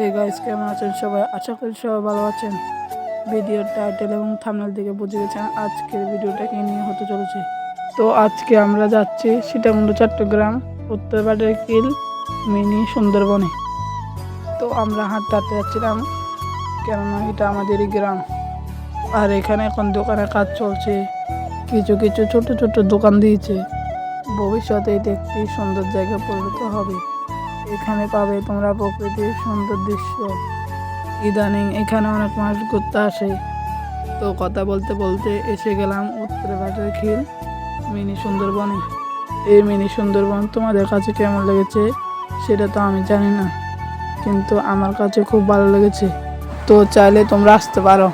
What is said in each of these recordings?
এই গাইস কেমন আছেন সবাই? আশা করি সবাই ভালো আছেন। ভিডিওর টাইটেল এবং থাম্বনেল থেকে বুঝে গেছেন আজকের ভিডিওটা কি নিয়ে হতে চলেছে। তো আজকে আমরা যাচ্ছি সীতাকুণ্ড চট্টগ্রাম উত্তরপাড়ের কিল মিনি সুন্দরবনে। তো আমরা হাঁটতে হাঁটতে যাচ্ছিলাম, কেননা এটা আমাদেরই গ্রাম। আর এখানে এখন দোকানের কাজ চলছে, কিছু কিছু ছোট ছোট দোকান দিয়েছে। ভবিষ্যতে এটা একটি সুন্দর জায়গা পরিণত হবে। এখানে পাবে তোমরা প্রকৃতির সুন্দর দৃশ্য। ইদানিং এখানে অনেক মানুষ ঘুরতে আসে। তো কথা বলতে বলতে এসে গেলাম উত্তরপাড়ের খিল মিনি সুন্দরবনে। এই মিনি সুন্দরবন তোমাদের কাছে কেমন লেগেছে সেটা তো আমি জানি না, কিন্তু আমার কাছে খুব ভালো লেগেছে। তো চাইলে তোমরা আসতে পারো।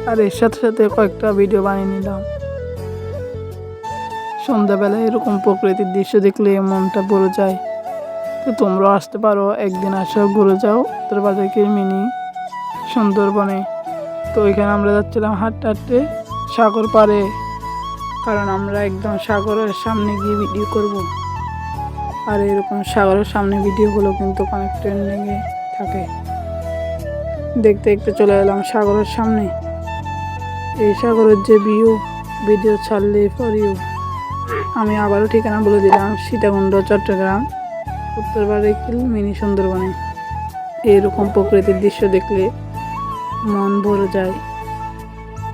আর এর সাথে সাথে কয়েকটা ভিডিও বানিয়ে নিলাম। সন্ধ্যাবেলায় এরকম প্রকৃতির দৃশ্য দেখলে মনটা ভরে যায়। তো তোমরাও আসতে পারো, একদিন আসো, ঘুরে যাও উত্তরপাড়ের মিনি সুন্দরবনে। তো এখানে আমরা যাচ্ছিলাম হাঁটতে হাঁটতে সাগর পাড়ে, কারণ আমরা একদম সাগরের সামনে গিয়ে ভিডিও করব। আর এরকম সাগরের সামনে ভিডিওগুলো কিন্তু অনেক ট্রেন্ডিংয়ে থাকে। দেখতে দেখতে চলে এলাম সাগরের সামনে। এই সাগরের যে ভিডিও ছাড়লে ফর ইউ। আমি আবারও ঠিকানা বলে দিলাম, সীতাকুণ্ড চট্টগ্রাম উত্তরপাড়ের কিল মিনি সুন্দরবনে। এইরকম প্রকৃতির দৃশ্য দেখলে মন ভরে যায়।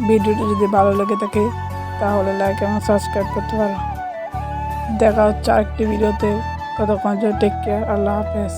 ভিডিওটি যদি ভালো লেগে থাকে তাহলে লাইক এবং সাবস্ক্রাইব করতে পারো। দেখা হচ্ছে আরেকটি ভিডিওতে। ততক্ষণ টেক কেয়ার। আল্লাহ হাফেজ।